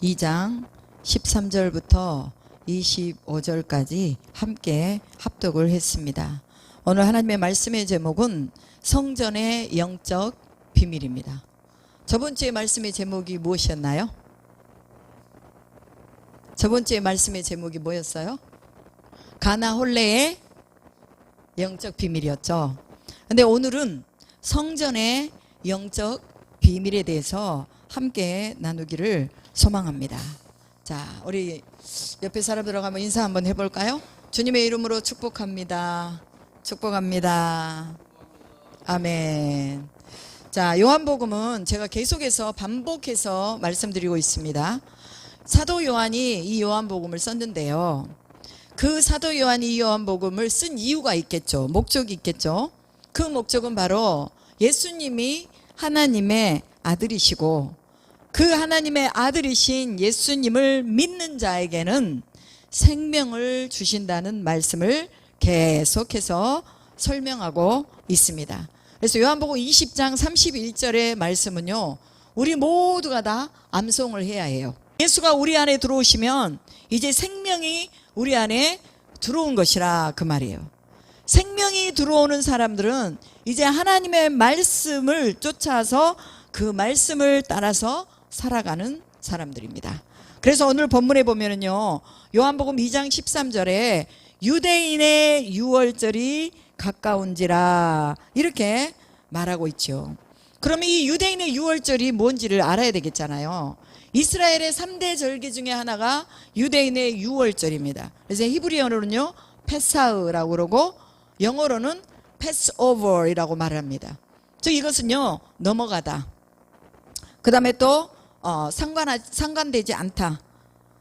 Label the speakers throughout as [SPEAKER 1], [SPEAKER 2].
[SPEAKER 1] 2장 13절부터 25절까지 함께 합독을 했습니다. 오늘 하나님의 말씀의 제목은 성전의 영적 비밀입니다. 저번 주에 말씀의 제목이 무엇이었나요? 저번 주에 말씀의 제목이 뭐였어요? 가나 혼례의 영적 비밀이었죠. 근데 오늘은 성전의 영적 비밀에 대해서 함께 나누기를 소망합니다. 자, 우리 옆에 사람들하고 한번 인사 한번 해볼까요? 주님의 이름으로 축복합니다. 축복합니다. 아멘. 자, 요한복음은 제가 계속해서 반복해서 말씀드리고 있습니다. 사도 요한이 이 요한복음을 썼는데요. 그 사도 요한이 이 요한복음을 쓴 이유가 있겠죠. 목적이 있겠죠. 그 목적은 바로 예수님이 하나님의 아들이시고 그 하나님의 아들이신 예수님을 믿는 자에게는 생명을 주신다는 말씀을 계속해서 설명하고 있습니다. 그래서 요한복음 20장 31절의 말씀은요, 우리 모두가 다 암송을 해야 해요. 예수가 우리 안에 들어오시면 이제 생명이 우리 안에 들어온 것이라 그 말이에요. 생명이 들어오는 사람들은 이제 하나님의 말씀을 쫓아서 그 말씀을 따라서 살아가는 사람들입니다. 그래서 오늘 본문에 보면은요, 요한복음 2장 13절에 유대인의 유월절이 가까운지라 이렇게 말하고 있죠. 그러면 이 유대인의 유월절이 뭔지를 알아야 되겠잖아요. 이스라엘의 3대 절기 중에 하나가 유대인의 유월절입니다. 그래서 히브리어로는요 페사흐라고 그러고 영어로는 패스오버이라고 말합니다. 즉 이것은요 넘어가다, 그 다음에 또 상관되지 않다,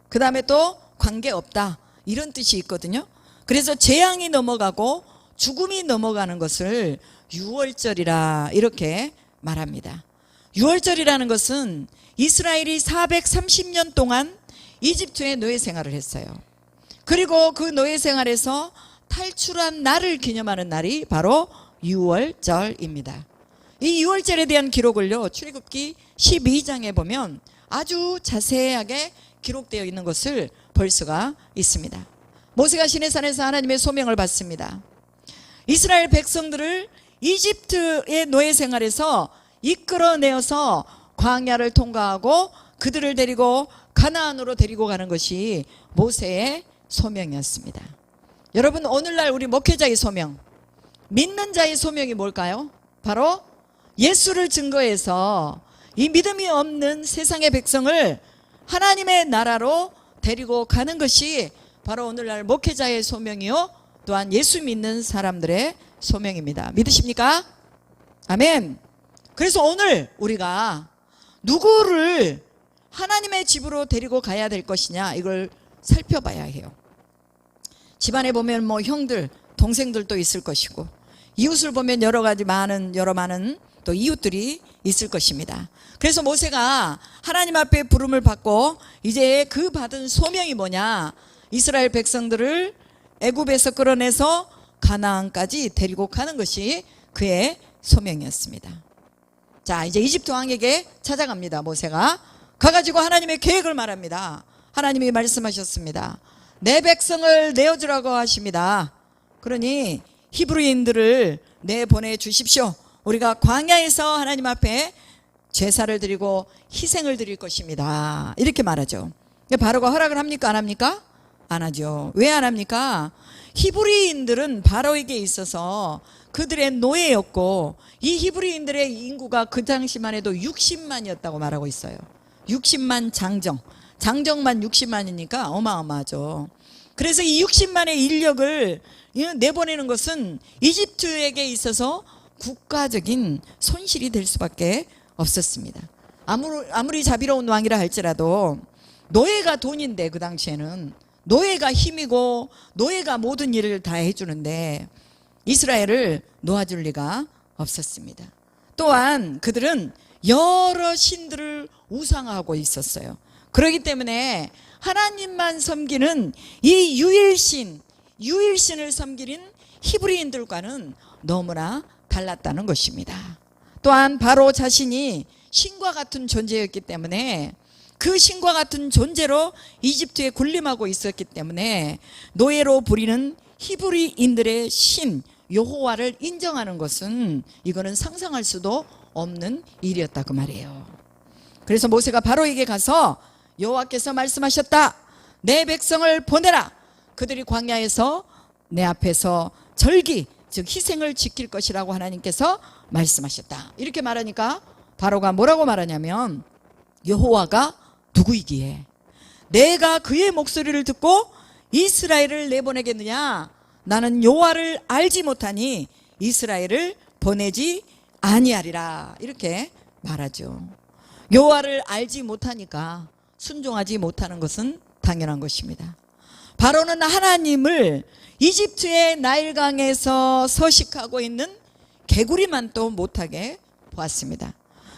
[SPEAKER 1] 그 다음에 또 관계없다, 이런 뜻이 있거든요. 그래서 재앙이 넘어가고 죽음이 넘어가는 것을 유월절이라 이렇게 말합니다. 유월절이라는 것은 이스라엘이 430년 동안 이집트의 노예 생활을 했어요. 그리고 그 노예 생활에서 탈출한 날을 기념하는 날이 바로 유월절입니다. 이 유월절에 대한 기록을요 출애굽기 12장에 보면 아주 자세하게 기록되어 있는 것을 볼 수가 있습니다. 모세가 시내산에서 하나님의 소명을 받습니다. 이스라엘 백성들을 이집트의 노예 생활에서 이끌어내어서 광야를 통과하고 그들을 데리고 가나안으로 데리고 가는 것이 모세의 소명이었습니다. 여러분, 오늘날 우리 목회자의 소명, 믿는 자의 소명이 뭘까요? 바로 예수를 증거해서 이 믿음이 없는 세상의 백성을 하나님의 나라로 데리고 가는 것이 바로 오늘날 목회자의 소명이요 또한 예수 믿는 사람들의 소명입니다. 믿으십니까? 아멘. 그래서 오늘 우리가 누구를 하나님의 집으로 데리고 가야 될 것이냐, 이걸 살펴봐야 해요. 집안에 보면 뭐 형들, 동생들도 있을 것이고, 이웃을 보면 여러 많은 또 이웃들이 있을 것입니다. 그래서 모세가 하나님 앞에 부름을 받고 이제 그 받은 소명이 뭐냐, 이스라엘 백성들을 애굽에서 끌어내서 가나안까지 데리고 가는 것이 그의 소명이었습니다. 자, 이제 이집트 왕에게 찾아갑니다. 모세가 가가지고 하나님의 계획을 말합니다. 하나님이 말씀하셨습니다. 내 백성을 내어주라고 하십니다. 그러니 히브리인들을 내보내주십시오. 우리가 광야에서 하나님 앞에 제사를 드리고 희생을 드릴 것입니다. 이렇게 말하죠. 바로가 허락을 합니까? 안 합니까? 안 하죠. 왜 안 합니까? 히브리인들은 바로에게 있어서 그들의 노예였고, 이 히브리인들의 인구가 그 당시만 해도 60만이었다고 말하고 있어요. 60만 장정만 60만이니까 어마어마하죠. 그래서 이 60만의 인력을 내보내는 것은 이집트에게 있어서 국가적인 손실이 될 수밖에 없었습니다. 아무리 자비로운 왕이라 할지라도 노예가 돈인데, 그 당시에는 노예가 힘이고 노예가 모든 일을 다 해주는데 이스라엘을 놓아줄 리가 없었습니다. 또한 그들은 여러 신들을 우상하고 있었어요. 그렇기 때문에 하나님만 섬기는 이 유일신을 섬기는 히브리인들과는 너무나 달랐다는 것입니다. 또한 바로 자신이 신과 같은 존재였기 때문에 그 신과 같은 존재로 이집트에 군림하고 있었기 때문에 노예로 부리는 히브리인들의 신 여호와를 인정하는 것은 이거는 상상할 수도 없는 일이었다 그 말이에요. 그래서 모세가 바로에게 가서 여호와께서 말씀하셨다. 내 백성을 보내라. 그들이 광야에서 내 앞에서 절기 즉 희생을 지킬 것이라고 하나님께서 말씀하셨다. 이렇게 말하니까 바로가 뭐라고 말하냐면 여호와가 누구이기에 내가 그의 목소리를 듣고 이스라엘을 내보내겠느냐. 나는 여호와를 알지 못하니 이스라엘을 보내지 아니하리라. 이렇게 말하죠. 여호와를 알지 못하니까 순종하지 못하는 것은 당연한 것입니다. 바로는 하나님을 이집트의 나일강에서 서식하고 있는 개구리만 또 못하게 보았습니다.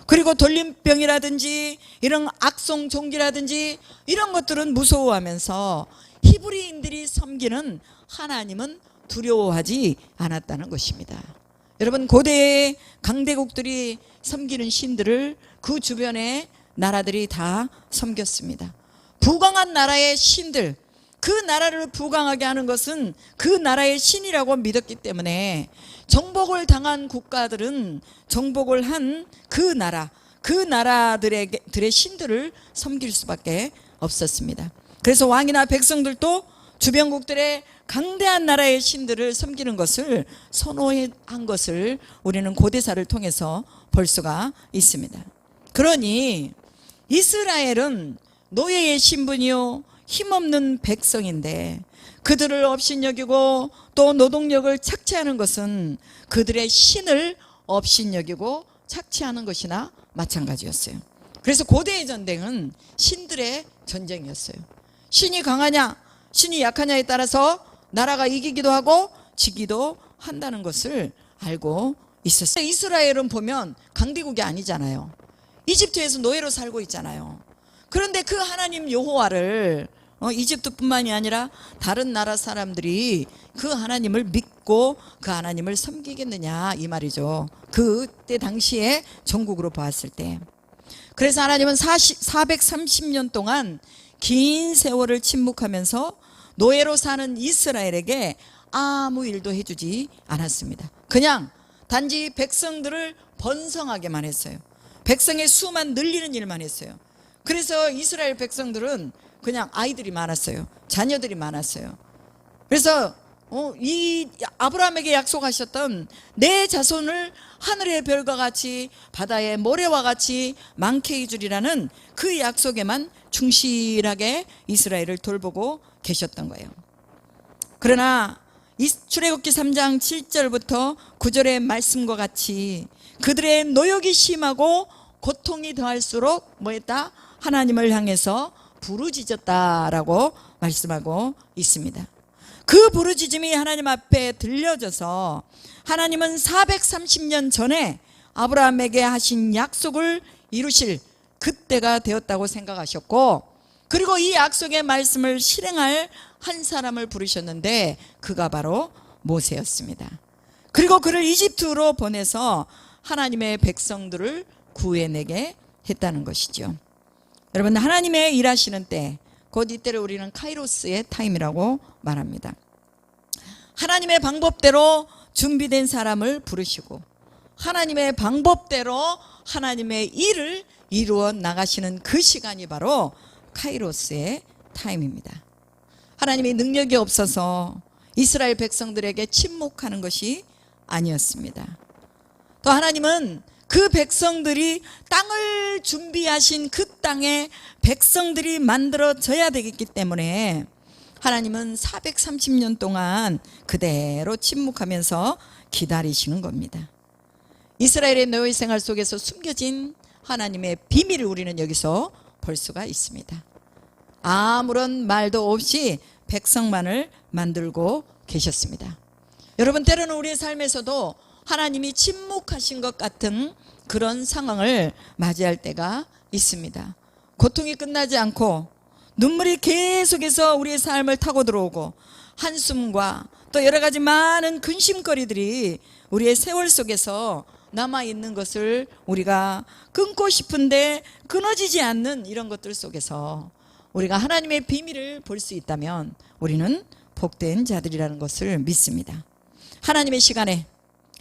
[SPEAKER 1] 그리고 돌림병이라든지 이런 악성 종기라든지 이런 것들은 무서워하면서 히브리인들이 섬기는 하나님은 두려워하지 않았다는 것입니다. 여러분 고대의 강대국들이 섬기는 신들을 그 주변의 나라들이 다 섬겼습니다. 부강한 나라의 신들, 그 나라를 부강하게 하는 것은 그 나라의 신이라고 믿었기 때문에 정복을 당한 국가들은 정복을 한 그 나라, 그 나라들의 신들을 섬길 수밖에 없었습니다. 그래서 왕이나 백성들도 주변국들의 강대한 나라의 신들을 섬기는 것을 선호한 것을 우리는 고대사를 통해서 볼 수가 있습니다. 그러니 이스라엘은 노예의 신분이요 힘없는 백성인데 그들을 업신여기고 또 노동력을 착취하는 것은 그들의 신을 업신여기고 착취하는 것이나 마찬가지였어요. 그래서 고대의 전쟁은 신들의 전쟁이었어요. 신이 강하냐 신이 약하냐에 따라서 나라가 이기기도 하고 지기도 한다는 것을 알고 있었어요. 이스라엘은 보면 강대국이 아니잖아요. 이집트에서 노예로 살고 있잖아요. 그런데 그 하나님 여호와를 이집트뿐만이 아니라 다른 나라 사람들이 그 하나님을 믿고 그 하나님을 섬기겠느냐 이 말이죠. 그때 당시에 전국으로 보았을 때. 그래서 하나님은 430년 동안 긴 세월을 침묵하면서 노예로 사는 이스라엘에게 아무 일도 해주지 않았습니다. 그냥 단지 백성들을 번성하게만 했어요. 백성의 수만 늘리는 일만 했어요. 그래서 이스라엘 백성들은 그냥 아이들이 많았어요. 자녀들이 많았어요. 그래서 이 아브라함에게 약속하셨던 내 자손을 하늘의 별과 같이 바다의 모래와 같이 많게 해주리라는 그 약속에만 충실하게 이스라엘을 돌보고 계셨던 거예요. 그러나 출애굽기 3장 7절부터 9절의 말씀과 같이 그들의 노역이 심하고 고통이 더할수록 뭐했다? 하나님을 향해서 부르짖었다라고 말씀하고 있습니다. 그 부르짖음이 하나님 앞에 들려져서 하나님은 430년 전에 아브라함에게 하신 약속을 이루실 그때가 되었다고 생각하셨고, 그리고 이 약속의 말씀을 실행할 한 사람을 부르셨는데 그가 바로 모세였습니다. 그리고 그를 이집트로 보내서 하나님의 백성들을 구해내게 했다는 것이죠. 여러분, 하나님의 일하시는 때, 곧 이때를 우리는 카이로스의 타임이라고 말합니다. 하나님의 방법대로 준비된 사람을 부르시고 하나님의 방법대로 하나님의 일을 이루어 나가시는 그 시간이 바로 카이로스의 타임입니다. 하나님의 능력이 없어서 이스라엘 백성들에게 침묵하는 것이 아니었습니다. 또 하나님은 그 백성들이 땅을 준비하신 그 땅에 백성들이 만들어져야 되겠기 때문에 하나님은 430년 동안 그대로 침묵하면서 기다리시는 겁니다. 이스라엘의 노예 생활 속에서 숨겨진 하나님의 비밀을 우리는 여기서 볼 수가 있습니다. 아무런 말도 없이 백성만을 만들고 계셨습니다. 여러분, 때로는 우리의 삶에서도 하나님이 침묵하신 것 같은 그런 상황을 맞이할 때가 있습니다. 고통이 끝나지 않고 눈물이 계속해서 우리의 삶을 타고 들어오고 한숨과 또 여러 가지 많은 근심거리들이 우리의 세월 속에서 남아있는 것을 우리가 끊고 싶은데 끊어지지 않는 이런 것들 속에서 우리가 하나님의 비밀을 볼 수 있다면 우리는 복된 자들이라는 것을 믿습니다. 하나님의 시간에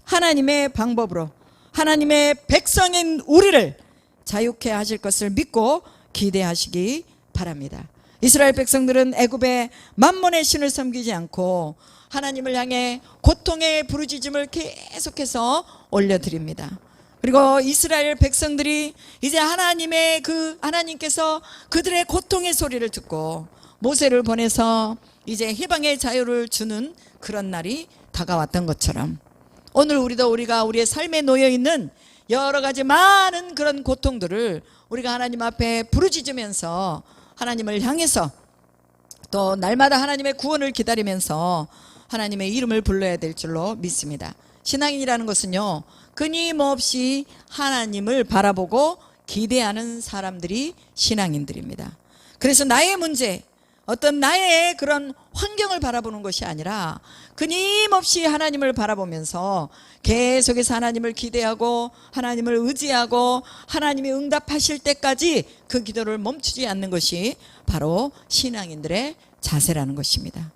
[SPEAKER 1] 하나님의 방법으로 하나님의 백성인 우리를 자유케 하실 것을 믿고 기대하시기 바랍니다. 이스라엘 백성들은 애굽의 만몬의 신을 섬기지 않고 하나님을 향해 고통의 부르짖음을 계속해서 올려드립니다. 그리고 이스라엘 백성들이 이제 하나님께서 그들의 고통의 소리를 듣고 모세를 보내서 이제 해방의 자유를 주는 그런 날이 다가왔던 것처럼 오늘 우리가 우리의 삶에 놓여 있는 여러 가지 많은 그런 고통들을 우리가 하나님 앞에 부르짖으면서 하나님을 향해서 또 날마다 하나님의 구원을 기다리면서 하나님의 이름을 불러야 될 줄로 믿습니다. 신앙인이라는 것은요, 끊임없이 하나님을 바라보고 기대하는 사람들이 신앙인들입니다. 그래서 나의 문제, 어떤 나의 그런 환경을 바라보는 것이 아니라 끊임없이 하나님을 바라보면서 계속해서 하나님을 기대하고 하나님을 의지하고 하나님이 응답하실 때까지 그 기도를 멈추지 않는 것이 바로 신앙인들의 자세라는 것입니다.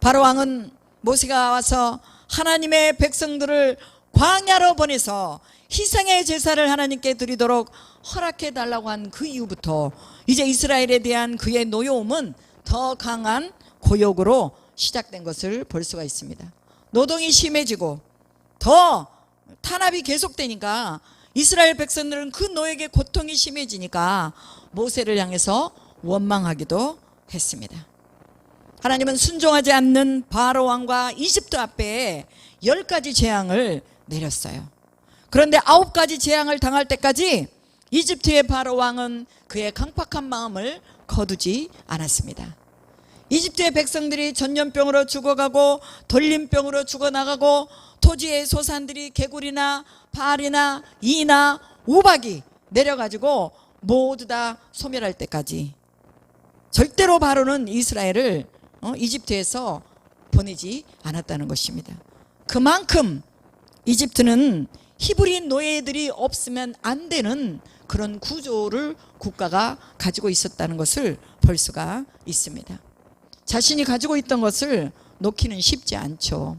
[SPEAKER 1] 바로 왕은 모세가 와서 하나님의 백성들을 광야로 보내서 희생의 제사를 하나님께 드리도록 허락해 달라고 한 그 이후부터 이제 이스라엘에 대한 그의 노여움은 더 강한 고욕으로 시작된 것을 볼 수가 있습니다. 노동이 심해지고 더 탄압이 계속되니까 이스라엘 백성들은 그 노역의 고통이 심해지니까 모세를 향해서 원망하기도 했습니다. 하나님은 순종하지 않는 바로 왕과 이집트 앞에 10가지 재앙을 내렸어요. 그런데 9가지 재앙을 당할 때까지 이집트의 바로 왕은 그의 강팍한 마음을 거두지 않았습니다. 이집트의 백성들이 전염병으로 죽어가고 돌림병으로 죽어나가고 토지의 소산들이 개구리나 발이나 이나 우박이 내려가지고 모두 다 소멸할 때까지 절대로 바로는 이스라엘을 이집트에서 보내지 않았다는 것입니다. 그만큼 이집트는 히브리 노예들이 없으면 안 되는 그런 구조를 국가가 가지고 있었다는 것을 볼 수가 있습니다. 자신이 가지고 있던 것을 놓기는 쉽지 않죠.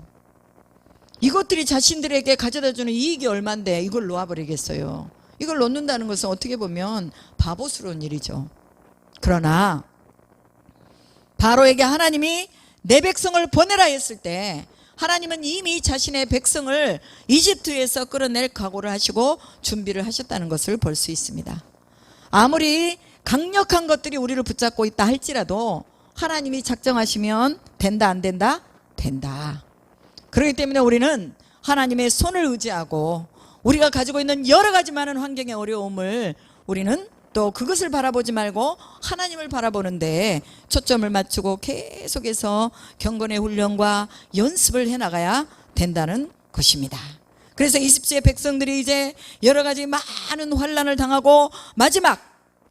[SPEAKER 1] 이것들이 자신들에게 가져다주는 이익이 얼만데 이걸 놓아버리겠어요. 이걸 놓는다는 것은 어떻게 보면 바보스러운 일이죠. 그러나 바로에게 하나님이 내 백성을 보내라 했을 때 하나님은 이미 자신의 백성을 이집트에서 끌어낼 각오를 하시고 준비를 하셨다는 것을 볼 수 있습니다. 아무리 강력한 것들이 우리를 붙잡고 있다 할지라도 하나님이 작정하시면 된다 안 된다? 된다. 그렇기 때문에 우리는 하나님의 손을 의지하고 우리가 가지고 있는 여러 가지 많은 환경의 어려움을 우리는 또 그것을 바라보지 말고 하나님을 바라보는데 초점을 맞추고 계속해서 경건의 훈련과 연습을 해나가야 된다는 것입니다. 그래서 이집트의 백성들이 이제 여러 가지 많은 환난을 당하고 마지막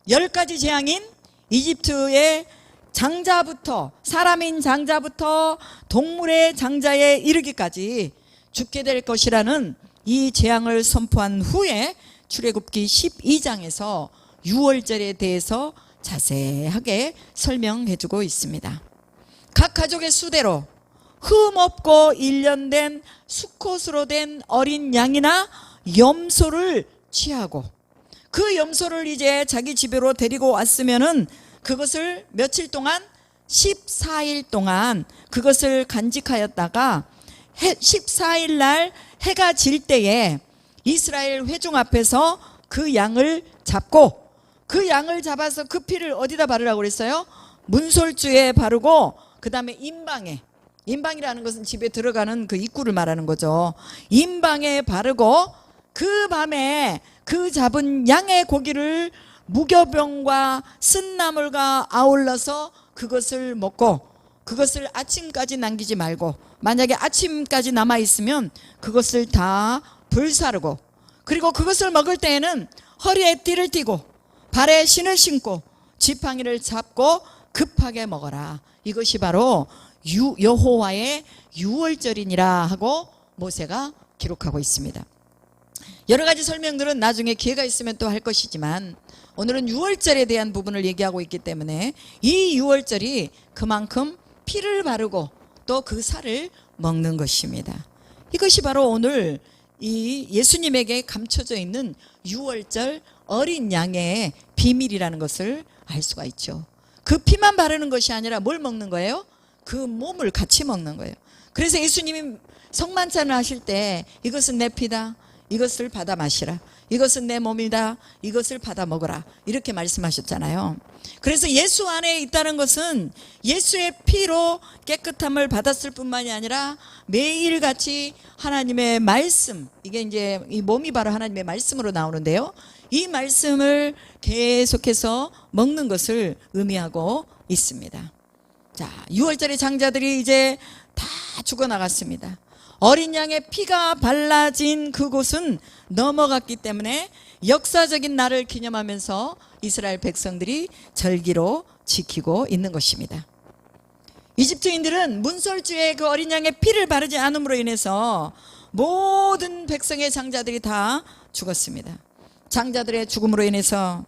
[SPEAKER 1] 10가지 재앙인 이집트의 장자부터 사람인 장자부터 동물의 장자에 이르기까지 죽게 될 것이라는 이 재앙을 선포한 후에 출애굽기 12장에서 유월절에 대해서 자세하게 설명해주고 있습니다. 각 가족의 수대로 흠없고 일련된 수컷으로 된 어린 양이나 염소를 취하고 그 염소를 이제 자기 집으로 데리고 왔으면은 그것을 며칠 동안 14일 동안 그것을 간직하였다가 14일 날 해가 질 때에 이스라엘 회중 앞에서 그 양을 잡고 그 양을 잡아서 그 피를 어디다 바르라고 그랬어요? 문솔주에 바르고 그 다음에 임방에, 임방이라는 것은 집에 들어가는 그 입구를 말하는 거죠. 임방에 바르고 그 밤에 그 잡은 양의 고기를 무교병과 쓴나물과 아울러서 그것을 먹고 그것을 아침까지 남기지 말고 만약에 아침까지 남아있으면 그것을 다 불사르고 그리고 그것을 먹을 때에는 허리에 띠를 띠고 발에 신을 신고 지팡이를 잡고 급하게 먹어라. 이것이 바로 여호와의 유월절이니라 하고 모세가 기록하고 있습니다. 여러 가지 설명들은 나중에 기회가 있으면 또 할 것이지만 오늘은 유월절에 대한 부분을 얘기하고 있기 때문에 이 유월절이 그만큼 피를 바르고 또 그 살을 먹는 것입니다. 이것이 바로 오늘 이 예수님에게 감춰져 있는 유월절 어린 양의 비밀이라는 것을 알 수가 있죠. 그 피만 바르는 것이 아니라 뭘 먹는 거예요? 그 몸을 같이 먹는 거예요. 그래서 예수님이 성만찬을 하실 때 이것은 내 피다, 이것을 받아 마시라, 이것은 내 몸이다, 이것을 받아 먹어라, 이렇게 말씀하셨잖아요. 그래서 예수 안에 있다는 것은 예수의 피로 깨끗함을 받았을 뿐만이 아니라 매일같이 하나님의 말씀, 이게 이제 이 몸이 바로 하나님의 말씀으로 나오는데요, 이 말씀을 계속해서 먹는 것을 의미하고 있습니다. 자, 6월절의 장자들이 이제 다 죽어나갔습니다. 어린 양의 피가 발라진 그곳은 넘어갔기 때문에 역사적인 날을 기념하면서 이스라엘 백성들이 절기로 지키고 있는 것입니다. 이집트인들은 문설주에 그 어린 양의 피를 바르지 않음으로 인해서 모든 백성의 장자들이 다 죽었습니다. 장자들의 죽음으로 인해서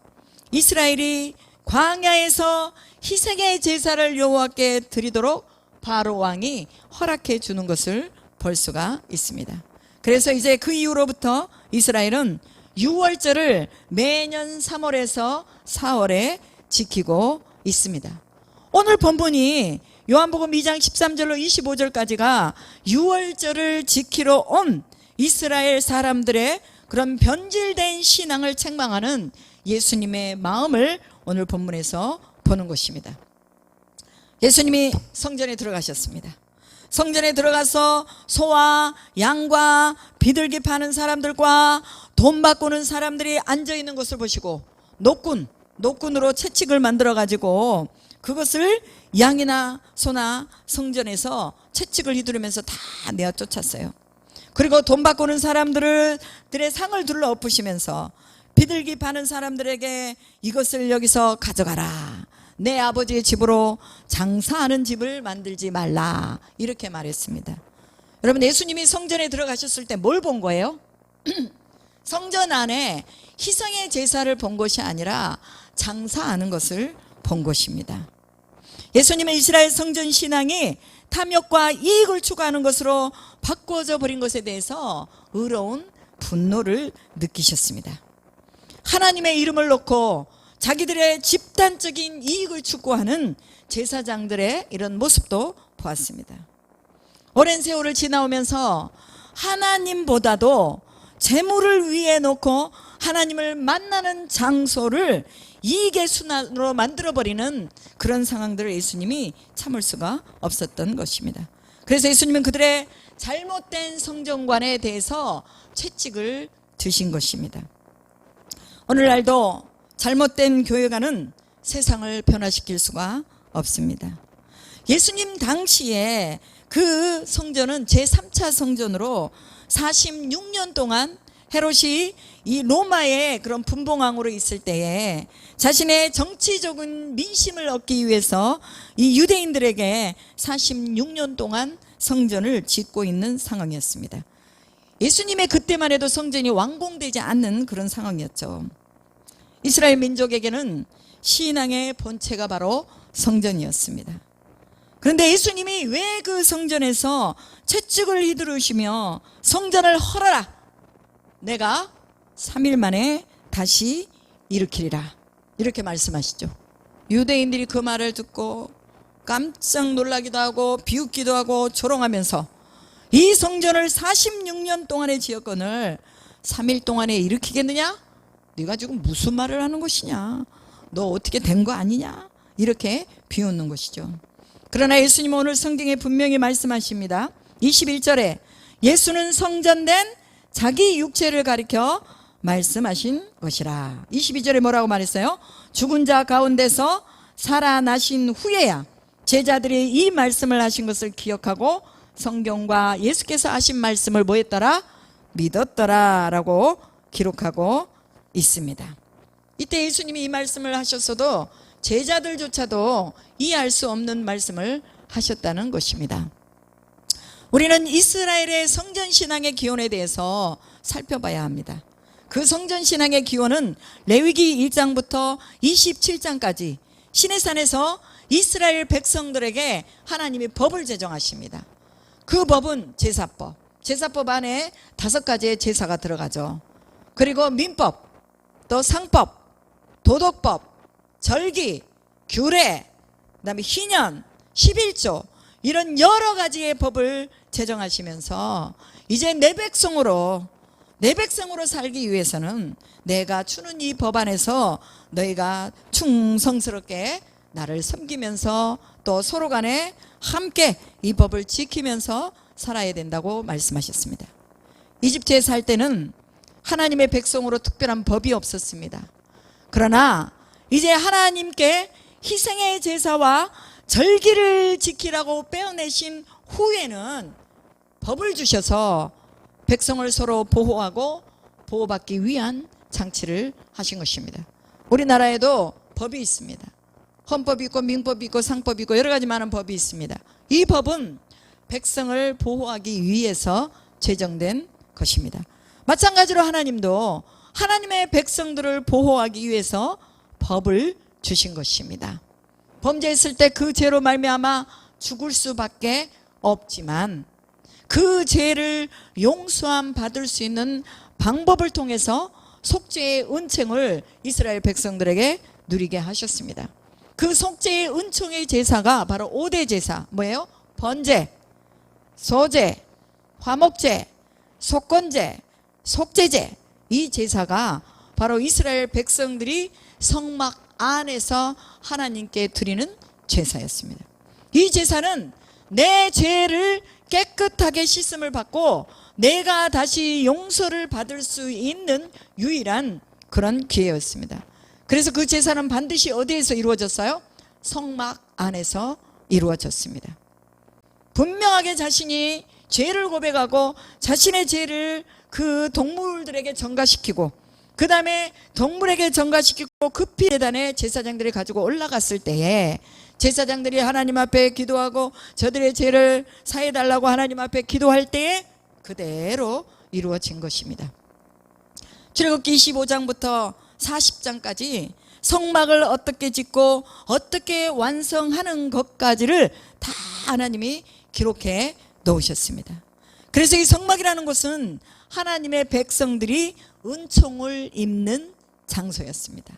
[SPEAKER 1] 이스라엘이 광야에서 희생의 제사를 여호와께 드리도록 바로 왕이 허락해 주는 것을 볼 수가 있습니다. 그래서 이제 그 이후로부터 이스라엘은 6월절을 매년 3월에서 4월에 지키고 있습니다. 오늘 본문이 요한복음 2장 13절로 25절까지가 6월절을 지키러 온 이스라엘 사람들의 그런 변질된 신앙을 책망하는 예수님의 마음을 오늘 본문에서 보는 것입니다. 예수님이 성전에 들어가셨습니다. 성전에 들어가서 소와 양과 비둘기 파는 사람들과 돈 바꾸는 사람들이 앉아있는 것을 보시고 노끈으로 채찍을 만들어 가지고 그것을 양이나 소나 성전에서 채찍을 휘두르면서 다 내어 쫓았어요. 그리고 돈 바꾸는 사람들의 상을 둘러 엎으시면서 비둘기 파는 사람들에게 이것을 여기서 가져가라, 내 아버지의 집으로 장사하는 집을 만들지 말라, 이렇게 말했습니다. 여러분, 예수님이 성전에 들어가셨을 때 뭘 본 거예요? 성전 안에 희생의 제사를 본 것이 아니라 장사하는 것을 본 것입니다. 예수님의 이스라엘 성전 신앙이 탐욕과 이익을 추구하는 것으로 바꿔져 버린 것에 대해서 의로운 분노를 느끼셨습니다. 하나님의 이름을 놓고 자기들의 집단적인 이익을 추구하는 제사장들의 이런 모습도 보았습니다. 오랜 세월을 지나오면서 하나님보다도 재물을 위에 놓고 하나님을 만나는 장소를 이익의 순환으로 만들어버리는 그런 상황들을 예수님이 참을 수가 없었던 것입니다. 그래서 예수님은 그들의 잘못된 성전관에 대해서 채찍을 드신 것입니다. 오늘날도 잘못된 교회관은 세상을 변화시킬 수가 없습니다. 예수님 당시에 그 성전은 제3차 성전으로 46년 동안 헤롯이 이 로마의 그런 분봉왕으로 있을 때에 자신의 정치적인 민심을 얻기 위해서 이 유대인들에게 46년 동안 성전을 짓고 있는 상황이었습니다. 예수님의 그때만 해도 성전이 완공되지 않는 그런 상황이었죠. 이스라엘 민족에게는 신앙의 본체가 바로 성전이었습니다. 그런데 예수님이 왜 그 성전에서 채찍을 휘두르시며 성전을 헐어라, 내가 3일 만에 다시 일으키리라, 이렇게 말씀하시죠. 유대인들이 그 말을 듣고 깜짝 놀라기도 하고 비웃기도 하고 조롱하면서 이 성전을 46년 동안의 지었건을 3일 동안에 일으키겠느냐? 네가 지금 무슨 말을 하는 것이냐? 너 어떻게 된 거 아니냐? 이렇게 비웃는 것이죠. 그러나 예수님은 오늘 성경에 분명히 말씀하십니다. 21절에 예수는 성전된 자기 육체를 가리켜 말씀하신 것이라. 22절에 뭐라고 말했어요? 죽은 자 가운데서 살아나신 후에야 제자들이 이 말씀을 하신 것을 기억하고 성경과 예수께서 하신 말씀을 뭐 했더라? 믿었더라 라고 기록하고 있습니다. 이때 예수님이 이 말씀을 하셨어도 제자들조차도 이해할 수 없는 말씀을 하셨다는 것입니다. 우리는 이스라엘의 성전신앙의 기원에 대해서 살펴봐야 합니다. 그 성전 신앙의 기원은 레위기 1장부터 27장까지 시내산에서 이스라엘 백성들에게 하나님이 법을 제정하십니다. 그 법은 제사법, 제사법 안에 5가지의 제사가 들어가죠. 그리고 민법, 또 상법, 도덕법, 절기, 규례, 그다음에 희년, 11조 이런 여러 가지의 법을 제정하시면서 이제 내 백성으로 살기 위해서는 내가 주는 이 법 안에서 너희가 충성스럽게 나를 섬기면서 또 서로 간에 함께 이 법을 지키면서 살아야 된다고 말씀하셨습니다. 이집트에 살 때는 하나님의 백성으로 특별한 법이 없었습니다. 그러나 이제 하나님께 희생의 제사와 절기를 지키라고 빼어내신 후에는 법을 주셔서 백성을 서로 보호하고 보호받기 위한 장치를 하신 것입니다. 우리나라에도 법이 있습니다. 헌법이 있고 민법이 있고 상법이 있고 여러 가지 많은 법이 있습니다. 이 법은 백성을 보호하기 위해서 제정된 것입니다. 마찬가지로 하나님도 하나님의 백성들을 보호하기 위해서 법을 주신 것입니다. 범죄했을 때 그 죄로 말미암아 죽을 수밖에 없지만 그 죄를 용서함 받을 수 있는 방법을 통해서 속죄의 은총을 이스라엘 백성들에게 누리게 하셨습니다. 그 속죄의 은총의 제사가 바로 5대 제사 뭐예요? 번제, 소제, 화목제, 속건제, 속죄제. 이 제사가 바로 이스라엘 백성들이 성막 안에서 하나님께 드리는 제사였습니다. 이 제사는 내 죄를 깨끗하게 씻음을 받고 내가 다시 용서를 받을 수 있는 유일한 그런 기회였습니다. 그래서 그 제사는 반드시 어디에서 이루어졌어요? 성막 안에서 이루어졌습니다. 분명하게 자신이 죄를 고백하고 자신의 죄를 그 동물들에게 전가시키고 그 다음에 동물에게 전가시키고 그 피해단에 제사장들이 가지고 올라갔을 때에 제사장들이 하나님 앞에 기도하고 저들의 죄를 사해달라고 하나님 앞에 기도할 때에 그대로 이루어진 것입니다. 출애굽기 25장부터 40장까지 성막을 어떻게 짓고 어떻게 완성하는 것까지를 다 하나님이 기록해 놓으셨습니다. 그래서 이 성막이라는 곳은 하나님의 백성들이 은총을 입는 장소였습니다.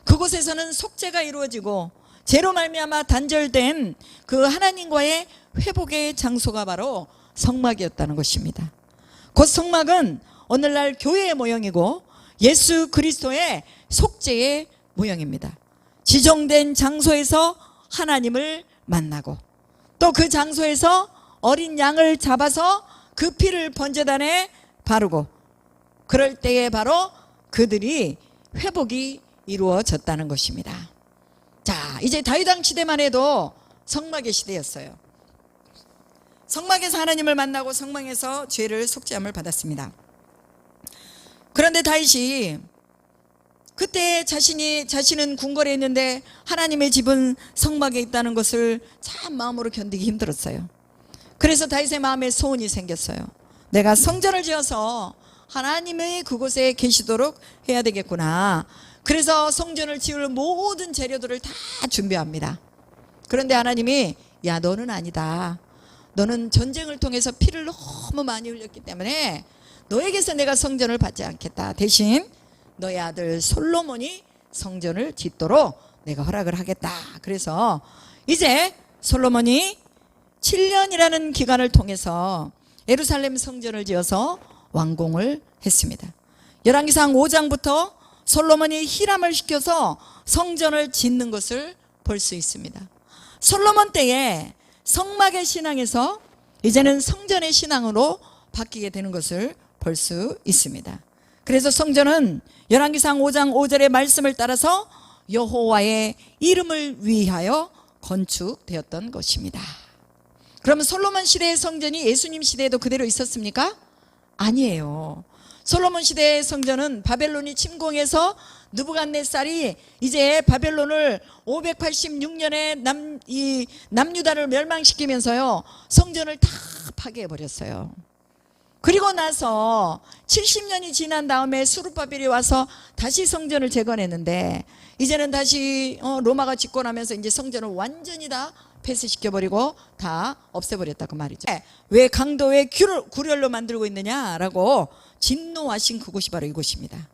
[SPEAKER 1] 그곳에서는 속죄가 이루어지고 죄로 말미암아 단절된 그 하나님과의 회복의 장소가 바로 성막이었다는 것입니다. 곧 성막은 오늘날 교회의 모형이고 예수 그리스도의 속죄의 모형입니다. 지정된 장소에서 하나님을 만나고 또 그 장소에서 어린 양을 잡아서 그 피를 번제단에 바르고 그럴 때에 바로 그들이 회복이 이루어졌다는 것입니다. 자, 이제 다윗 왕 시대만 해도 성막의 시대였어요. 성막에서 하나님을 만나고 성막에서 죄를 속죄함을 받았습니다. 그런데 다윗이 그때 자신은 궁궐에 있는데 하나님의 집은 성막에 있다는 것을 참 마음으로 견디기 힘들었어요. 그래서 다윗의 마음에 소원이 생겼어요. 내가 성전을 지어서 하나님의 그곳에 계시도록 해야 되겠구나. 그래서 성전을 지을 모든 재료들을 다 준비합니다. 그런데 하나님이 야, 너는 아니다. 너는 전쟁을 통해서 피를 너무 많이 흘렸기 때문에 너에게서 내가 성전을 받지 않겠다. 대신 너의 아들 솔로몬이 성전을 짓도록 내가 허락을 하겠다. 그래서 이제 솔로몬이 7년이라는 기간을 통해서 예루살렘 성전을 지어서 완공을 했습니다. 열왕기상 5장부터 솔로몬이 히람을 시켜서 성전을 짓는 것을 볼 수 있습니다. 솔로몬 때에 성막의 신앙에서 이제는 성전의 신앙으로 바뀌게 되는 것을 볼 수 있습니다. 그래서 성전은 열왕기상 5장 5절의 말씀을 따라서 여호와의 이름을 위하여 건축되었던 것입니다. 그러면 솔로몬 시대의 성전이 예수님 시대에도 그대로 있었습니까? 아니에요. 솔로몬 시대의 성전은 바벨론이 침공해서 느부갓네살이 이제 바벨론을 586년에 남유다를 멸망시키면서요 성전을 다 파괴해버렸어요. 그리고 나서 70년이 지난 다음에 수르바벨이 와서 다시 성전을 재건했는데, 이제는 다시 로마가 집권하면서 이제 성전을 완전히 다 폐쇄시켜버리고 다 없애버렸다 그 말이죠. 왜 강도의 구렬로 만들고 있느냐라고 진노하신 그곳이 바로 이곳입니다.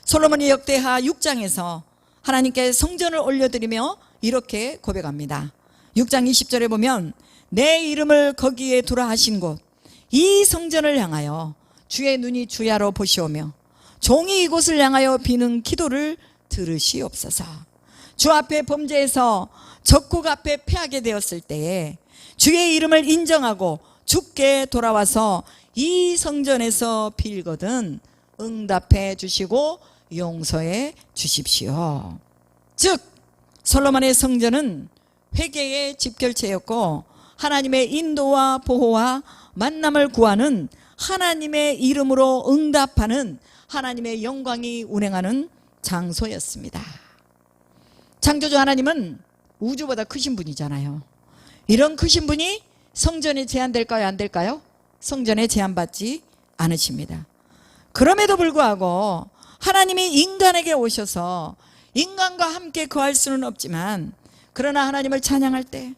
[SPEAKER 1] 솔로몬이 역대하 6장에서 하나님께 성전을 올려드리며 이렇게 고백합니다. 6장 20절에 보면 내 이름을 거기에 두라 하신 곳 이 성전을 향하여 주의 눈이 주야로 보시오며 종이 이곳을 향하여 비는 기도를 들으시옵소서. 주 앞에 범죄해서 적국 앞에 패하게 되었을 때에 주의 이름을 인정하고 주께 돌아와서 이 성전에서 빌거든 응답해 주시고 용서해 주십시오. 즉 솔로몬의 성전은 회개의 집결체였고 하나님의 인도와 보호와 만남을 구하는 하나님의 이름으로 응답하는 하나님의 영광이 운행하는 장소였습니다. 창조주 하나님은 우주보다 크신 분이잖아요. 이런 크신 분이 성전에 제한될까요? 안 될까요? 성전에 제한받지 않으십니다. 그럼에도 불구하고 하나님이 인간에게 오셔서 인간과 함께 거할 수는 없지만, 그러나 하나님을 찬양할 때,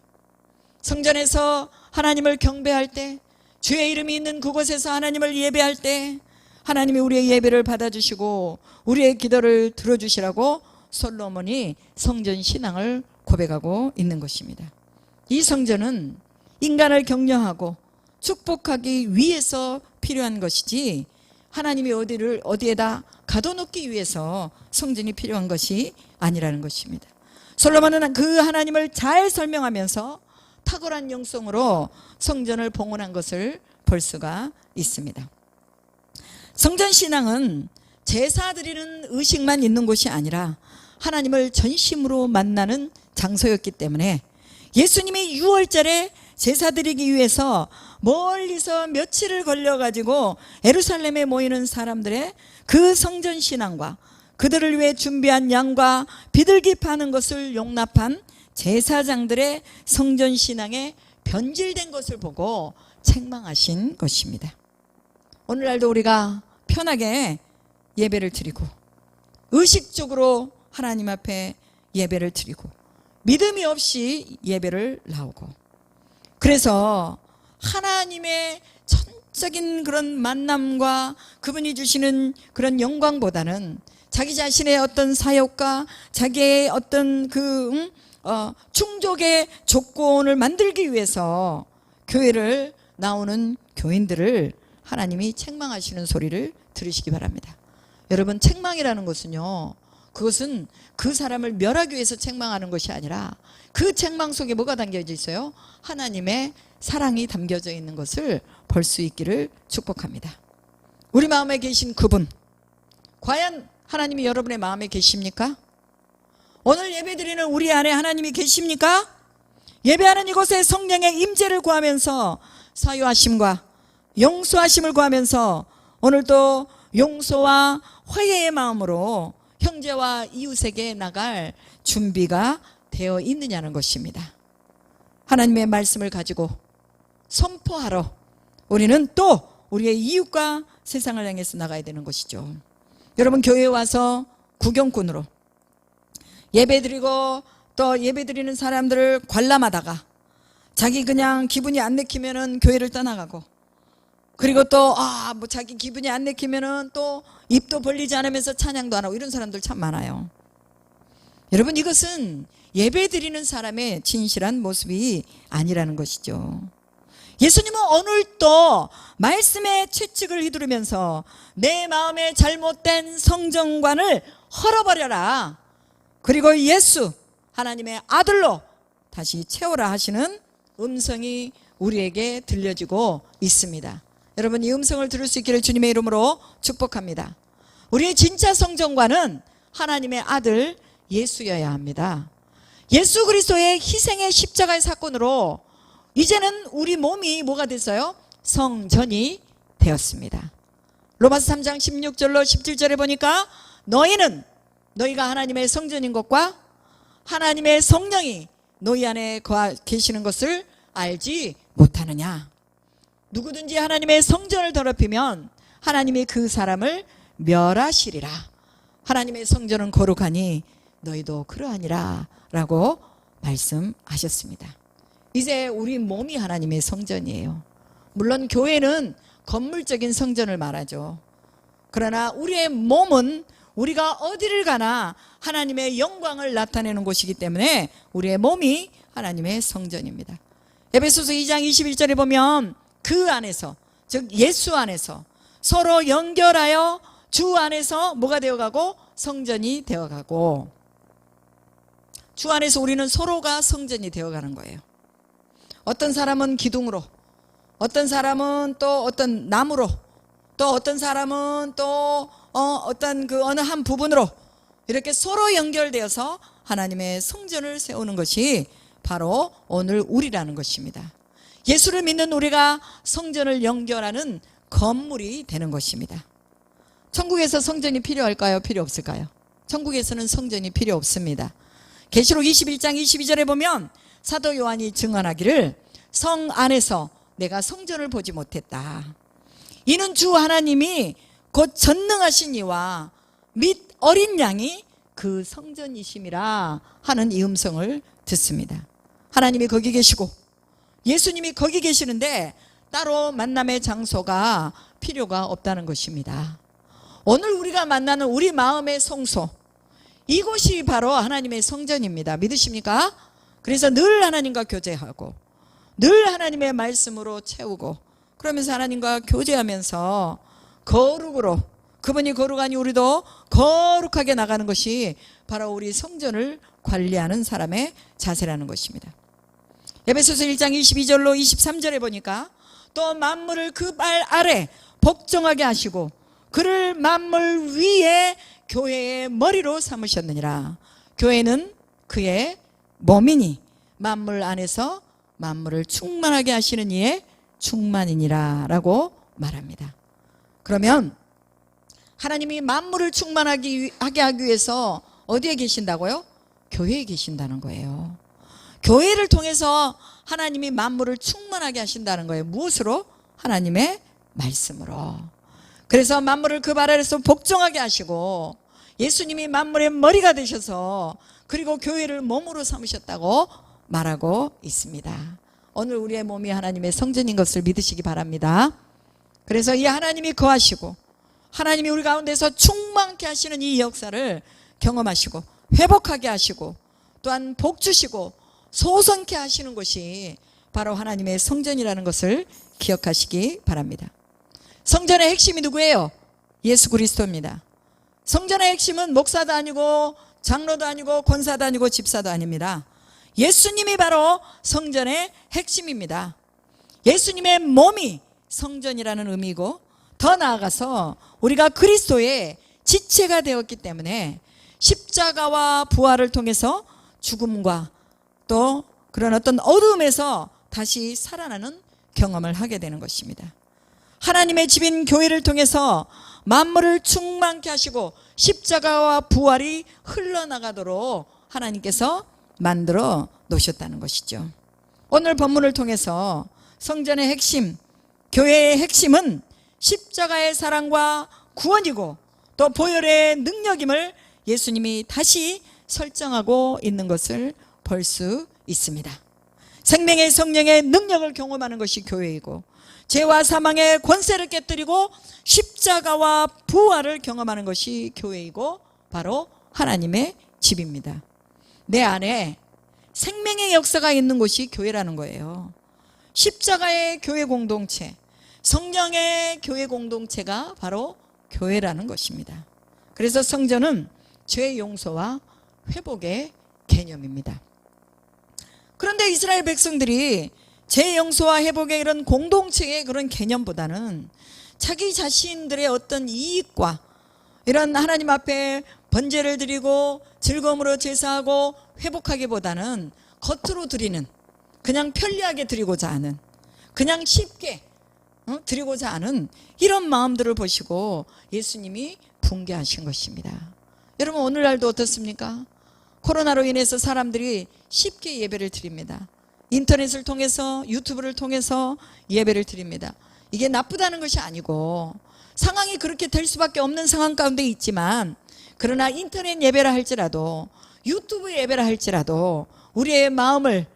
[SPEAKER 1] 성전에서 하나님을 경배할 때, 주의 이름이 있는 그곳에서 하나님을 예배할 때 하나님이 우리의 예배를 받아주시고 우리의 기도를 들어주시라고 솔로몬이 성전 신앙을 고백하고 있는 것입니다. 이 성전은 인간을 격려하고 축복하기 위해서 필요한 것이지 하나님이 어디에다 가둬놓기 위해서 성전이 필요한 것이 아니라는 것입니다. 솔로몬은 그 하나님을 잘 설명하면서 탁월한 영성으로 성전을 봉헌한 것을 볼 수가 있습니다. 성전 신앙은 제사 드리는 의식만 있는 곳이 아니라 하나님을 전심으로 만나는 장소였기 때문에 예수님이 6월절에 제사 드리기 위해서 멀리서 며칠을 걸려가지고 예루살렘에 모이는 사람들의 그 성전 신앙과 그들을 위해 준비한 양과 비둘기 파는 것을 용납한 제사장들의 성전 신앙에 변질된 것을 보고 책망하신 것입니다. 오늘날도 우리가 편하게 예배를 드리고 의식적으로 하나님 앞에 예배를 드리고 믿음이 없이 예배를 나오고, 그래서 하나님의 전적인 그런 만남과 그분이 주시는 그런 영광보다는 자기 자신의 어떤 사역과 자기의 어떤 충족의 조건을 만들기 위해서 교회를 나오는 교인들을 하나님이 책망하시는 소리를 들으시기 바랍니다. 여러분, 책망이라는 것은요, 그것은 그 사람을 멸하기 위해서 책망하는 것이 아니라 그 책망 속에 뭐가 담겨져 있어요? 하나님의 사랑이 담겨져 있는 것을 볼 수 있기를 축복합니다. 우리 마음에 계신 그분, 과연 하나님이 여러분의 마음에 계십니까? 오늘 예배드리는 우리 안에 하나님이 계십니까? 예배하는 이곳에 성령의 임재를 구하면서 사유하심과 용서하심을 구하면서 오늘도 용서와 화해의 마음으로 형제와 이웃에게 나갈 준비가 되어 있느냐는 것입니다. 하나님의 말씀을 가지고 선포하러 우리는 또 우리의 이웃과 세상을 향해서 나가야 되는 것이죠. 여러분, 교회에 와서 구경꾼으로 예배드리고 또 예배드리는 사람들을 관람하다가 자기 그냥 기분이 안 내키면은 교회를 떠나가고, 그리고 또 자기 기분이 안 내키면은 또 입도 벌리지 않으면서 찬양도 안 하고, 이런 사람들 참 많아요. 여러분, 이것은 예배드리는 사람의 진실한 모습이 아니라는 것이죠. 예수님은 오늘도 말씀의 채찍을 휘두르면서 내 마음의 잘못된 성정관을 헐어버려라, 그리고 예수 하나님의 아들로 다시 채워라 하시는 음성이 우리에게 들려지고 있습니다. 여러분, 이 음성을 들을 수 있기를 주님의 이름으로 축복합니다. 우리의 진짜 성정관은 하나님의 아들 예수여야 합니다. 예수 그리스도의 희생의 십자가의 사건으로 이제는 우리 몸이 뭐가 됐어요? 성전이 되었습니다. 로마서 3장 16절로 17절에 보니까 너희가 하나님의 성전인 것과 하나님의 성령이 너희 안에 계시는 것을 알지 못하느냐. 누구든지 하나님의 성전을 더럽히면 하나님이 그 사람을 멸하시리라. 하나님의 성전은 거룩하니 너희도 그러하니라 라고 말씀하셨습니다. 이제 우리 몸이 하나님의 성전이에요. 물론 교회는 건물적인 성전을 말하죠. 그러나 우리의 몸은 우리가 어디를 가나 하나님의 영광을 나타내는 곳이기 때문에 우리의 몸이 하나님의 성전입니다. 에베소서 2장 21절에 보면 그 안에서, 즉 예수 안에서 서로 연결하여 주 안에서 뭐가 되어가고? 성전이 되어가고, 주 안에서 우리는 서로가 성전이 되어가는 거예요. 어떤 사람은 기둥으로, 어떤 사람은 또 어떤 나무로, 또 어떤 사람은 또 어떤 그 어느 한 부분으로 이렇게 서로 연결되어서 하나님의 성전을 세우는 것이 바로 오늘 우리라는 것입니다. 예수를 믿는 우리가 성전을 연결하는 건물이 되는 것입니다. 천국에서 성전이 필요할까요? 필요 없을까요? 천국에서는 성전이 필요 없습니다. 계시록 21장 22절에 보면 사도 요한이 증언하기를 성 안에서 내가 성전을 보지 못했다. 이는 주 하나님이 곧 전능하신 이와 및 어린 양이 그 성전이심이라 하는 이 음성을 듣습니다. 하나님이 거기 계시고 예수님이 거기 계시는데 따로 만남의 장소가 필요가 없다는 것입니다. 오늘 우리가 만나는 우리 마음의 성소, 이곳이 바로 하나님의 성전입니다. 믿으십니까? 그래서 늘 하나님과 교제하고 늘 하나님의 말씀으로 채우고 그러면서 하나님과 교제하면서 거룩으로, 그분이 거룩하니 우리도 거룩하게 나가는 것이 바로 우리 성전을 관리하는 사람의 자세라는 것입니다. 에베소서 1장 22절로 23절에 보니까 또 만물을 그 발 아래 복종하게 하시고 그를 만물 위에 교회의 머리로 삼으셨느니라. 교회는 그의 몸이니 만물 안에서 만물을 충만하게 하시는 이의 충만이니라 라고 말합니다. 그러면 하나님이 만물을 충만하게 하기 위해서 어디에 계신다고요? 교회에 계신다는 거예요. 교회를 통해서 하나님이 만물을 충만하게 하신다는 거예요. 무엇으로? 하나님의 말씀으로. 그래서 만물을 그 발 아래서 복종하게 하시고 예수님이 만물의 머리가 되셔서 그리고 교회를 몸으로 삼으셨다고 말하고 있습니다. 오늘 우리의 몸이 하나님의 성전인 것을 믿으시기 바랍니다. 그래서 이 하나님이 거하시고 하나님이 우리 가운데서 충만케 하시는 이 역사를 경험하시고 회복하게 하시고 또한 복 주시고 소성케 하시는 것이 바로 하나님의 성전이라는 것을 기억하시기 바랍니다. 성전의 핵심이 누구예요? 예수 그리스도입니다. 성전의 핵심은 목사도 아니고 장로도 아니고 권사도 아니고 집사도 아닙니다. 예수님이 바로 성전의 핵심입니다. 예수님의 몸이 성전이라는 의미고 더 나아가서 우리가 그리스도의 지체가 되었기 때문에 십자가와 부활을 통해서 죽음과 또 그런 어떤 어둠에서 다시 살아나는 경험을 하게 되는 것입니다. 하나님의 집인 교회를 통해서 만물을 충만케 하시고 십자가와 부활이 흘러나가도록 하나님께서 만들어 놓으셨다는 것이죠. 오늘 본문을 통해서 성전의 핵심, 교회의 핵심은 십자가의 사랑과 구원이고 또 보혈의 능력임을 예수님이 다시 설정하고 있는 것을 볼 수 있습니다. 생명의 성령의 능력을 경험하는 것이 교회이고 죄와 사망의 권세를 깨뜨리고 십자가와 부활을 경험하는 것이 교회이고 바로 하나님의 집입니다. 내 안에 생명의 역사가 있는 곳이 교회라는 거예요. 십자가의 교회 공동체, 성령의 교회 공동체가 바로 교회라는 것입니다. 그래서 성전은 죄 용서와 회복의 개념입니다. 그런데 이스라엘 백성들이 죄 용서와 회복의 이런 공동체의 그런 개념보다는 자기 자신들의 어떤 이익과 이런 하나님 앞에 번제를 드리고 즐거움으로 제사하고 회복하기보다는 겉으로 드리는, 그냥 편리하게 드리고자 하는, 그냥 쉽게 드리고자 하는 이런 마음들을 보시고 예수님이 붕괴하신 것입니다. 여러분 오늘날도 어떻습니까? 코로나로 인해서 사람들이 쉽게 예배를 드립니다. 인터넷을 통해서 유튜브를 통해서 예배를 드립니다. 이게 나쁘다는 것이 아니고 상황이 그렇게 될 수밖에 없는 상황 가운데 있지만, 그러나 인터넷 예배라 할지라도 유튜브 예배라 할지라도 우리의 마음을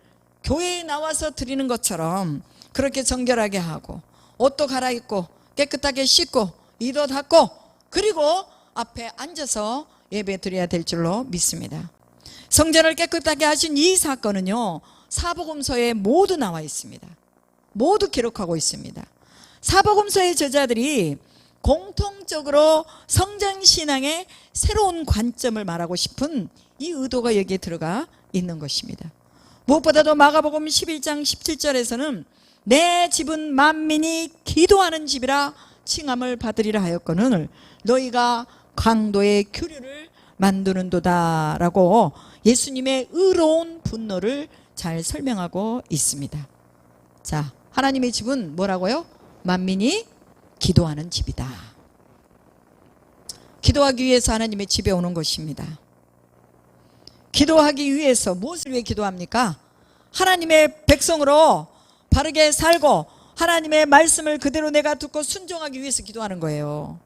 [SPEAKER 1] 교회에 나와서 드리는 것처럼 그렇게 정결하게 하고 옷도 갈아입고 깨끗하게 씻고 이도 닦고 그리고 앞에 앉아서 예배 드려야 될 줄로 믿습니다. 성전을 깨끗하게 하신 이 사건은요, 사복음서에 모두 나와 있습니다. 모두 기록하고 있습니다. 사복음서의 저자들이 공통적으로 성전신앙의 새로운 관점을 말하고 싶은 이 의도가 여기에 들어가 있는 것입니다. 무엇보다도 마가복음 11장 17절에서는 내 집은 만민이 기도하는 집이라 칭함을 받으리라 하였거늘 너희가 강도의 규례를 만드는도다 라고 예수님의 의로운 분노를 잘 설명하고 있습니다. 자, 하나님의 집은 뭐라고요? 만민이 기도하는 집이다. 기도하기 위해서 하나님의 집에 오는 것입니다. 기도하기 위해서 무엇을 위해 기도합니까? 하나님의 백성으로 바르게 살고 하나님의 말씀을 그대로 내가 듣고 순종하기 위해서 기도하는 거예요.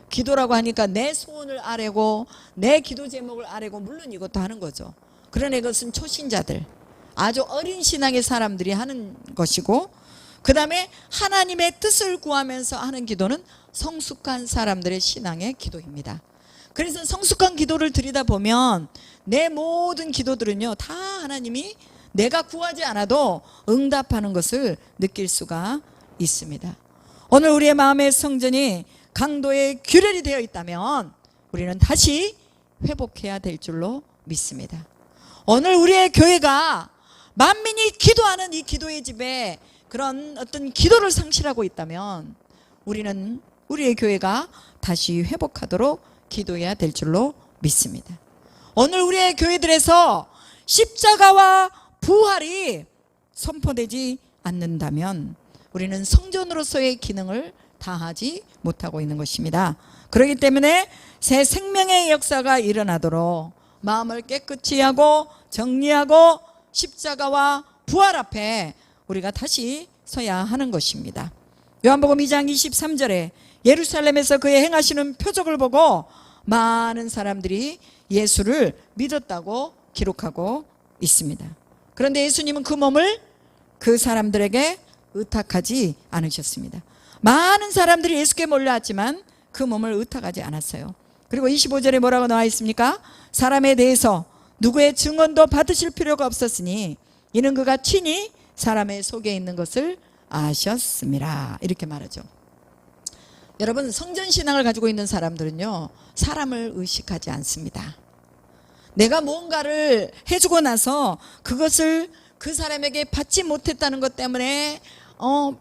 [SPEAKER 1] 기도라고 하니까 내 소원을 아뢰고 내 기도 제목을 아뢰고 물론 이것도 하는 거죠. 그러나 이것은 초신자들, 아주 어린 신앙의 사람들이 하는 것이고, 그 다음에 하나님의 뜻을 구하면서 하는 기도는 성숙한 사람들의 신앙의 기도입니다. 그래서 성숙한 기도를 드리다 보면 내 모든 기도들은요 다 하나님이 내가 구하지 않아도 응답하는 것을 느낄 수가 있습니다. 오늘 우리의 마음의 성전이 강도의 규례이 되어 있다면 우리는 다시 회복해야 될 줄로 믿습니다. 오늘 우리의 교회가 만민이 기도하는 이 기도의 집에 그런 어떤 기도를 상실하고 있다면 우리는 우리의 교회가 다시 회복하도록 기도해야 될 줄로 믿습니다. 오늘 우리의 교회들에서 십자가와 부활이 선포되지 않는다면 우리는 성전으로서의 기능을 다하지 못하고 있는 것입니다. 그렇기 때문에 새 생명의 역사가 일어나도록 마음을 깨끗이 하고 정리하고 십자가와 부활 앞에 우리가 다시 서야 하는 것입니다. 요한복음 2장 23절에 예루살렘에서 그의 행하시는 표적을 보고 많은 사람들이 예수를 믿었다고 기록하고 있습니다. 그런데 예수님은 그 몸을 그 사람들에게 의탁하지 않으셨습니다. 많은 사람들이 예수께 몰려왔지만 그 몸을 의탁하지 않았어요. 그리고 25절에 뭐라고 나와 있습니까? 사람에 대해서 누구의 증언도 받으실 필요가 없었으니 이는 그가 친히 사람의 속에 있는 것을 아셨습니다. 이렇게 말하죠. 여러분, 성전신앙을 가지고 있는 사람들은요 사람을 의식하지 않습니다. 내가 뭔가를 해주고 나서 그것을 그 사람에게 받지 못했다는 것 때문에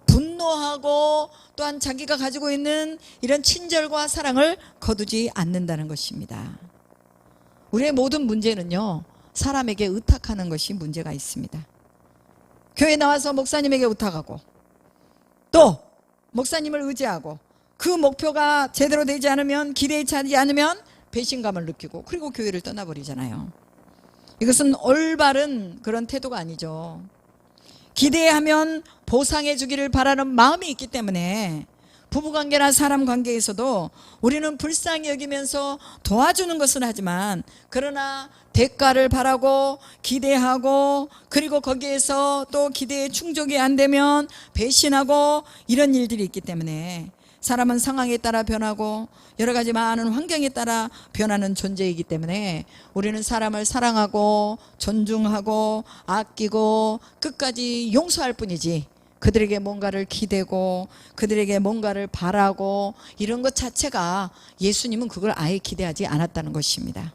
[SPEAKER 1] 분노하고 또한 자기가 가지고 있는 이런 친절과 사랑을 거두지 않는다는 것입니다. 우리의 모든 문제는요 사람에게 의탁하는 것이 문제가 있습니다. 교회 나와서 목사님에게 의탁하고 또 목사님을 의지하고 그 목표가 제대로 되지 않으면, 기대에 차지 않으면 배신감을 느끼고 그리고 교회를 떠나버리잖아요. 이것은 올바른 그런 태도가 아니죠. 기대하면 보상해 주기를 바라는 마음이 있기 때문에 부부관계나 사람관계에서도 우리는 불쌍히 여기면서 도와주는 것은 하지만 그러나 대가를 바라고 기대하고 그리고 거기에서 또 기대에 충족이 안 되면 배신하고 이런 일들이 있기 때문에 사람은 상황에 따라 변하고 여러 가지 많은 환경에 따라 변하는 존재이기 때문에 우리는 사람을 사랑하고 존중하고 아끼고 끝까지 용서할 뿐이지 그들에게 뭔가를 기대고 그들에게 뭔가를 바라고 이런 것 자체가 예수님은 그걸 아예 기대하지 않았다는 것입니다.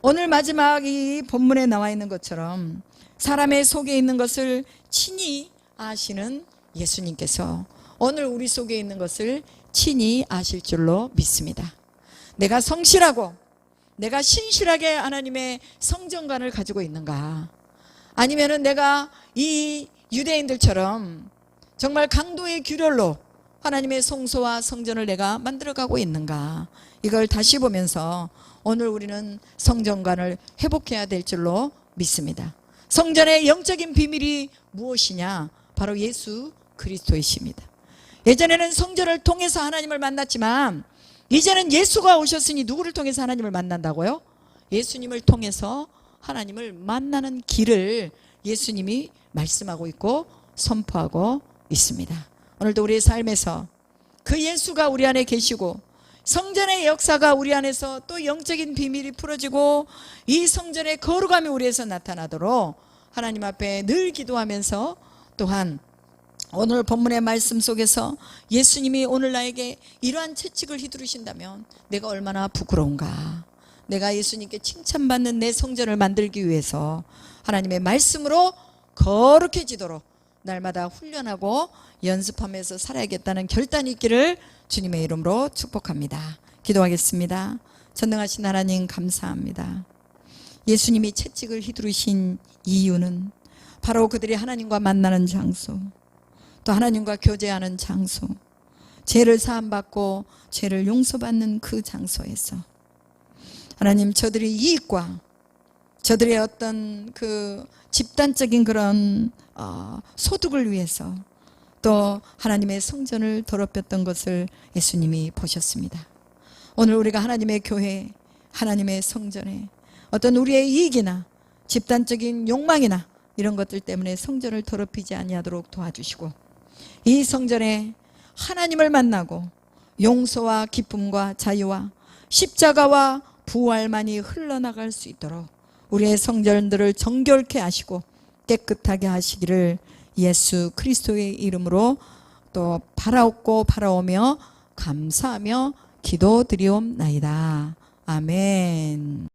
[SPEAKER 1] 오늘 마지막 이 본문에 나와 있는 것처럼 사람의 속에 있는 것을 친히 아시는 예수님께서 오늘 우리 속에 있는 것을 친히 아실 줄로 믿습니다. 내가 성실하고 내가 신실하게 하나님의 성전관을 가지고 있는가, 아니면은 내가 이 유대인들처럼 정말 강도의 규례로 하나님의 성소와 성전을 내가 만들어가고 있는가, 이걸 다시 보면서 오늘 우리는 성전관을 회복해야 될 줄로 믿습니다. 성전의 영적인 비밀이 무엇이냐? 바로 예수 그리스도이십니다. 예전에는 성전을 통해서 하나님을 만났지만 이제는 예수가 오셨으니 누구를 통해서 하나님을 만난다고요? 예수님을 통해서 하나님을 만나는 길을 예수님이 말씀하고 있고 선포하고 있습니다. 오늘도 우리의 삶에서 그 예수가 우리 안에 계시고 성전의 역사가 우리 안에서 또 영적인 비밀이 풀어지고 이 성전의 거룩함이 우리에서 나타나도록 하나님 앞에 늘 기도하면서, 또한 오늘 본문의 말씀 속에서 예수님이 오늘 나에게 이러한 채찍을 휘두르신다면 내가 얼마나 부끄러운가. 내가 예수님께 칭찬받는 내 성전을 만들기 위해서 하나님의 말씀으로 거룩해지도록 날마다 훈련하고 연습하면서 살아야겠다는 결단이 있기를 주님의 이름으로 축복합니다. 기도하겠습니다. 전능하신 하나님, 감사합니다. 예수님이 채찍을 휘두르신 이유는 바로 그들이 하나님과 만나는 장소, 또 하나님과 교제하는 장소, 죄를 사함받고 죄를 용서받는 그 장소에서 하나님, 저들의 이익과 저들의 어떤 그 집단적인 그런 소득을 위해서 또 하나님의 성전을 더럽혔던 것을 예수님이 보셨습니다. 오늘 우리가 하나님의 교회, 하나님의 성전에 어떤 우리의 이익이나 집단적인 욕망이나 이런 것들 때문에 성전을 더럽히지 아니하도록 도와주시고, 이 성전에 하나님을 만나고 용서와 기쁨과 자유와 십자가와 부활만이 흘러나갈 수 있도록 우리의 성전들을 정결케 하시고 깨끗하게 하시기를 예수 그리스도의 이름으로 또 바라옵고 바라오며 감사하며 기도드리옵나이다. 아멘.